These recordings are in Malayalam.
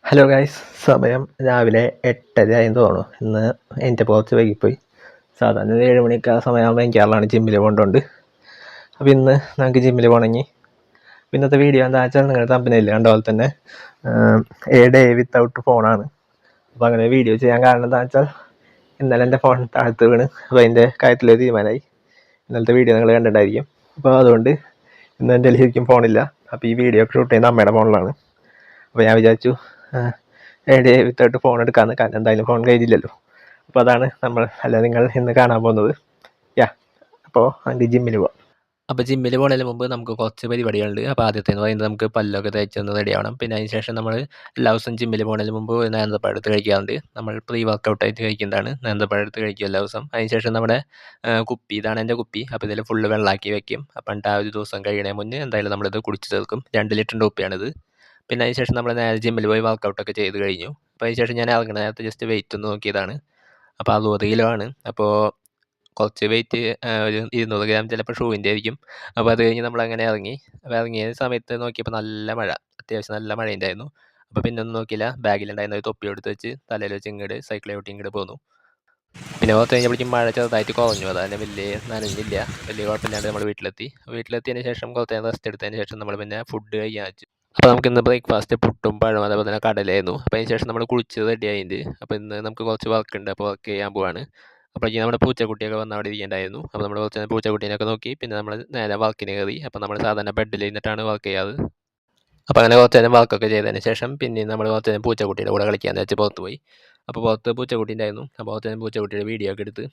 ഹലോ ഗൈസ്, സമയം രാവിലെ 8:30 ആയെന്ന് തോന്നുന്നു. ഇന്ന് എൻ്റെ കുറച്ച് വൈകിപ്പോയി. സാധാരണ 7 മണിക്ക് ആ സമയമാകുമ്പോൾ എനിക്കാളാണ് ജിമ്മിൽ കൊണ്ടുണ്ട്. അപ്പോൾ ഇന്ന് നമുക്ക് ജിമ്മിൽ പോകണമെങ്കിൽ ഇന്നത്തെ വീഡിയോ എന്താ വെച്ചാൽ നിങ്ങൾ തമ്പനയിൽ കണ്ട പോലെ തന്നെ എ ഡേ വിത്തൗട്ട് ഫോണാണ്. അപ്പോൾ അങ്ങനെ വീഡിയോ ചെയ്യാൻ കാരണം എന്താ വെച്ചാൽ ഇന്നലെ എൻ്റെ ഫോൺ താഴ്ത്ത് വീണ്. അപ്പോൾ അതിൻ്റെ കാര്യത്തിൽ തീരുമാനമായി. ഇന്നലത്തെ വീഡിയോ നിങ്ങൾ കണ്ടിട്ടുണ്ടായിരിക്കും. അപ്പോൾ അതുകൊണ്ട് ഇന്ന് എൻ്റെ ശരിക്കും ഫോണില്ല. അപ്പോൾ ഈ വീഡിയോ ഒക്കെ ഷൂട്ട് ചെയ്യുന്ന അമ്മയുടെ ഫോണിലാണ്. അപ്പോൾ ഞാൻ വിചാരിച്ചു ഡേ വിത്തൗട്ട് ഫോൺ എടുക്കാമെന്ന്. കാരണം എന്തായാലും ഫോൺ കയ്യിലില്ലല്ലോ. അപ്പോൾ അതാണ് നിങ്ങൾ ഇന്ന് കാണാൻ പോകുന്നത്. അപ്പോൾ അതിൻ്റെ ജിമ്മിൽ പോവാം. അപ്പോൾ ജിമ്മിൽ പോകുന്നതിന് മുമ്പ് നമുക്ക് കുറച്ച് പരിപാടികളുണ്ട്. അപ്പോൾ ആദ്യത്തെ എന്ന് പറയുന്നത് നമുക്ക് പല്ലൊക്കെ തേച്ചൊന്ന് റെഡി ആവണം. പിന്നെ അതിന് ശേഷം നമ്മൾ എല്ലാ ദിവസവും ജിമ്മിൽ പോകുന്നതിന് മുമ്പ് നേന്ത്രപ്പഴം എടുത്ത് കഴിക്കാറുണ്ട്. നമ്മൾ പ്രീ വർക്കൗട്ടായിട്ട് കഴിക്കുന്നതാണ് നേന്ത്രപ്പഴം എടുത്ത് കഴിക്കും എല്ലാ ദിവസം. അതിന് ശേഷം നമ്മുടെ കുപ്പി, ഇതാണ് എൻ്റെ കുപ്പി. അപ്പോൾ ഇതിൽ ഫുള്ള് വെള്ളമാക്കി വെക്കും. അപ്പം എന്നിട്ട് ആ ഒരു ദിവസം കഴിയണേ മുന്നേ എന്തായാലും നമ്മളിത് കുടിച്ച് തീർക്കും. 2 ലിറ്ററിൻ്റെ കുപ്പിയാണിത്. പിന്നെ അതിന് ശേഷം നമ്മൾ നേരെ ജിമ്മിൽ പോയി വർക്കൗട്ടൊക്കെ ചെയ്ത് കഴിഞ്ഞു. അപ്പോൾ അതിന് ശേഷം ഞാൻ ഇറങ്ങുന്ന നേരത്തെ ജസ്റ്റ് വെയിറ്റ് ഒന്ന് നോക്കിയതാണ്. അപ്പോൾ 60 കിലോ ആണ്. അപ്പോൾ കുറച്ച് വെയിറ്റ് ഒരു 200 ഗ്രാം ചിലപ്പോൾ ഷൂവിൻ്റെ ആയിരിക്കും. അപ്പോൾ അത് കഴിഞ്ഞ് നമ്മളങ്ങനെ ഇറങ്ങി. അപ്പോൾ ഇറങ്ങിയ സമയത്ത് നോക്കിയപ്പോൾ നല്ല മഴ, അത്യാവശ്യം നല്ല മഴയുണ്ടായിരുന്നു. അപ്പോൾ പിന്നെ ഒന്നും നോക്കിയില്ല, ബാഗിലുണ്ടായിരുന്ന ഒരു തൊപ്പി എടുത്ത് വെച്ച് തലയിൽ വെച്ച് ഇങ്ങോട്ട് സൈക്കിൾ ചവിട്ടി ഇങ്ങോട്ട് പോന്നു. പിന്നെ കുറച്ച് കഴിഞ്ഞപ്പോഴേക്കും മഴ ചെറുതായിട്ട് കുറഞ്ഞു. അതന്നെ വലിയ നനഞ്ഞില്ല, വലിയ കുഴപ്പമില്ലാണ്ട് നമ്മൾ വീട്ടിലെത്തിയതിന് ശേഷം കുറച്ച് നേരം റെസ്റ്റ് എടുത്തതിന് ശേഷം നമ്മൾ പിന്നെ ഫുഡ് കഴിക്കാൻ വെച്ചു. അപ്പോൾ നമുക്ക് ഇന്ന് ബ്രേക്ക്ഫാസ്റ്റ് പുട്ടും പഴം അതേപോലെ തന്നെ കടലയായിരുന്നു. അപ്പോൾ അതിന് ശേഷം നമ്മൾ കുളിച്ച് റെഡി ആയിട്ടുണ്ട്. അപ്പോൾ ഇന്ന് നമുക്ക് കുറച്ച് വർക്ക് ഉണ്ട്, അപ്പോൾ വർക്ക് ചെയ്യാൻ പോവാണ്. അപ്പോഴേക്കും നമ്മുടെ പൂച്ചക്കുട്ടിയൊക്കെ വന്ന് അവിടെ ഇരിക്കേണ്ടായിരുന്നു. അപ്പോൾ നമ്മൾ കുറച്ച് നേരം പൂച്ചക്കുട്ടീനെയൊക്കെ നോക്കി പിന്നെ നമ്മൾ നേരെ വർക്കിന് കയറി. അപ്പോൾ നമ്മൾ സാധാരണ ബെഡിൽ ഇരുന്നിട്ടാണ് വർക്ക് ചെയ്യാറ്. അപ്പോൾ അങ്ങനെ കുറച്ച് നേരം വർക്കൊക്കെ ചെയ്തതിന് ശേഷം പിന്നെ നമ്മൾ കുറച്ച് നേരം പൂച്ചക്കുട്ടിയുടെ കൂടെ കളിക്കാമെന്ന് വെച്ച് പുറത്ത് പോയി. അപ്പോൾ പുറത്ത് പൂച്ചക്കുട്ടി ഉണ്ടായിരുന്നു. അപ്പോൾ കുറച്ച് നേരം പൂച്ചക്കുട്ടിയുടെ വീഡിയോ ഒക്കെ എടുത്ത്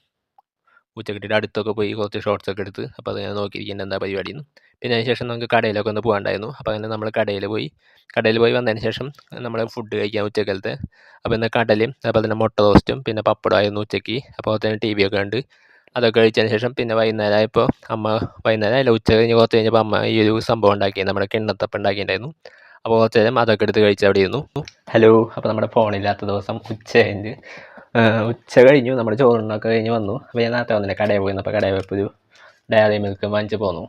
പൂച്ചക്കുട്ടിയുടെ അടുത്തൊക്കെ പോയി കുറച്ച് ഷോർട്സ് ഒക്കെ എടുത്ത് അപ്പോൾ അത് ഞാൻ നോക്കിയിരിക്കുന്നത് എന്താ പരിപാടിയെന്ന്. പിന്നെ അതിന് ശേഷം നമുക്ക് കടയിലൊക്കെ ഒന്ന് പോകാണ്ടായിരുന്നു. അപ്പോൾ അങ്ങനെ നമ്മൾ കടയിൽ പോയി വന്നതിന് ശേഷം നമ്മൾ ഫുഡ് കഴിക്കാൻ ഉച്ചക്കലത്തെ. അപ്പോൾ ഇന്ന് കടലയും അതുപോലെ തന്നെ മുട്ട റോസ്റ്റും പിന്നെ പപ്പടമായിരുന്നു ഉച്ചയ്ക്ക്. അപ്പോൾ തന്നെ ടി വി ഒക്കെ ഉണ്ട്. അതൊക്കെ കഴിച്ചതിന് ശേഷം പിന്നെ വൈകുന്നേരമായപ്പോൾ വൈകുന്നേരം അല്ല, ഉച്ച കഴിഞ്ഞ് കുറച്ച് കഴിഞ്ഞപ്പോൾ അമ്മ ഈ ഒരു സംഭവം ഉണ്ടാക്കിയത്, നമ്മുടെ കിണ്ണത്തപ്പം ഉണ്ടാക്കിയിട്ടുണ്ടായിരുന്നു. അപ്പോൾ കുറച്ച് നേരം അതൊക്കെ എടുത്ത് കഴിച്ച് അവിടെ ഇരുന്നു. ഹലോ, അപ്പോൾ നമ്മുടെ ഫോണില്ലാത്ത ദിവസം ഉച്ച കഴിഞ്ഞു, നമ്മുടെ ചോറുണ്ണൊക്കെ കഴിഞ്ഞ് വന്നു. അപ്പോൾ ഞാൻ നേരത്തെ വന്നില്ല, കടയിൽ പോയിരുന്നു. അപ്പോൾ കടയിൽ പോയപ്പോൾ ഒരു ഡയറി മിൽക്ക് വാങ്ങിച്ച് പോന്നു.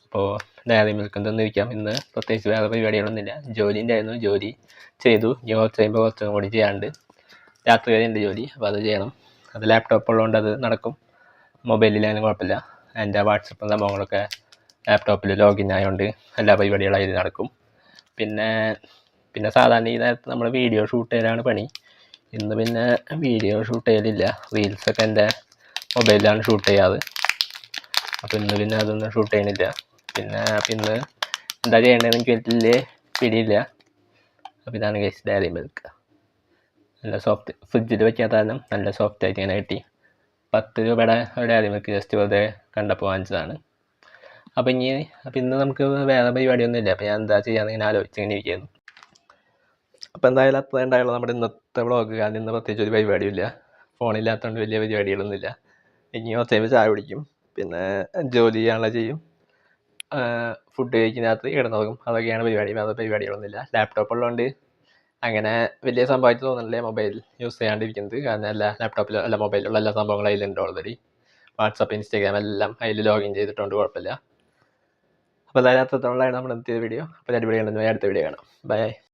അപ്പോൾ ഡയറി മിൽക്ക് തന്നിരിക്കാം. ഇന്ന് പ്രത്യേകിച്ച് വേറെ പരിപാടികളൊന്നുമില്ല. ജോലി ഉണ്ടായിരുന്നു, ജോലി ചെയ്തു. ഇനി കുറച്ച് കഴിയുമ്പോൾ കുറച്ചും കൂടി ചെയ്യാണ്ട്. രാത്രി വരെ ഉണ്ട് ജോലി, അപ്പോൾ അത് ചെയ്യണം. അത് ലാപ്ടോപ്പ് ഉള്ളതുകൊണ്ട് അത് നടക്കും. മൊബൈലിലായാലും കുഴപ്പമില്ല. എൻ്റെ വാട്സപ്പ് സംഭവങ്ങളൊക്കെ ലാപ്ടോപ്പിൽ ലോഗിൻ ആയതുകൊണ്ട് എല്ലാ പരിപാടികളും അതിൽ നടക്കും. പിന്നെ സാധാരണ ഈ നേരത്ത് നമ്മൾ വീഡിയോ ഷൂട്ട് ചെയ്യലാണ് പണി. ഇന്ന് പിന്നെ വീഡിയോ ഷൂട്ട് ചെയ്യലില്ല. റീൽസൊക്കെ എൻ്റെ മൊബൈലിലാണ് ഷൂട്ട് ചെയ്യാറ്. അപ്പോൾ ഇന്ന് പിന്നെ അതൊന്നും ഷൂട്ട് ചെയ്യണില്ല. പിന്നെ എന്താ ചെയ്യേണ്ടതെന്ന് എനിക്ക് വലിയ പിടിയില്ല. അപ്പോൾ ഇതാണ് ഗൈസ് ഡയറി മിൽക്ക്. നല്ല സോഫ്റ്റ്, ഫ്രിഡ്ജിൽ വയ്ക്കാത്ത കാരണം നല്ല സോഫ്റ്റ് ആയിട്ട് ഇങ്ങനെ കിട്ടി. 10 രൂപയുടെ ഡയറി മിൽക്ക് ജസ്റ്റ് വെറുതെ കണ്ടപ്പോൾ വാങ്ങിച്ചതാണ്. അപ്പോൾ ഇന്ന് നമുക്ക് വേറെ പരിപാടിയൊന്നുമില്ല. അപ്പോൾ ഞാൻ എന്താ ചെയ്യാമെന്ന് ഇങ്ങനെ ആലോചിച്ചിങ്ങനെ ഇരിക്കുന്നു. അപ്പോൾ എന്തായാലും അത്ര ഉണ്ടായുള്ളൂ നമ്മുടെ ഇന്നത്തെ വ്ളോഗ്. കാരണം ഇന്ന് പ്രത്യേകിച്ച് ഒരു പരിപാടിയില്ല. ഫോണില്ലാത്തതുകൊണ്ട് വലിയ പരിപാടികളൊന്നുമില്ല. ഇനി കുറച്ച് കഴിയുമ്പോൾ ചായ കുടിക്കും, പിന്നെ ജോലി ചെയ്യാനുള്ള ചെയ്യും, ഫുഡ് കഴിക്കുന്നതിനകത്ത് കിടന്നുറങ്ങും. അതൊക്കെയാണ് പരിപാടി. വേറെ പരിപാടികളൊന്നുമില്ല. ലാപ്ടോപ്പ് ഉള്ളതുകൊണ്ട് അങ്ങനെ വലിയ സംഭവമായിട്ട് തോന്നുന്നില്ല മൊബൈൽ യൂസ് ചെയ്യാണ്ടിരിക്കുന്നത്. കാരണം മൊബൈലിലുള്ള എല്ലാ സംഭവങ്ങളും അതിലുണ്ട് ഓൾറെഡി. വാട്സപ്പ്, ഇൻസ്റ്റാഗ്രാം എല്ലാം അതിൽ ലോഗിൻ ചെയ്തിട്ടുണ്ട്, കുഴപ്പമില്ല. അപ്പോൾ അതായത് അത്രത്തോളമാണ് നമ്മുടെ ഇന്നത്തെ വീഡിയോ. അപ്പോൾ അടിപൊളിയാണെന്ന് അടുത്ത വീഡിയോ കാണാം. ബൈ.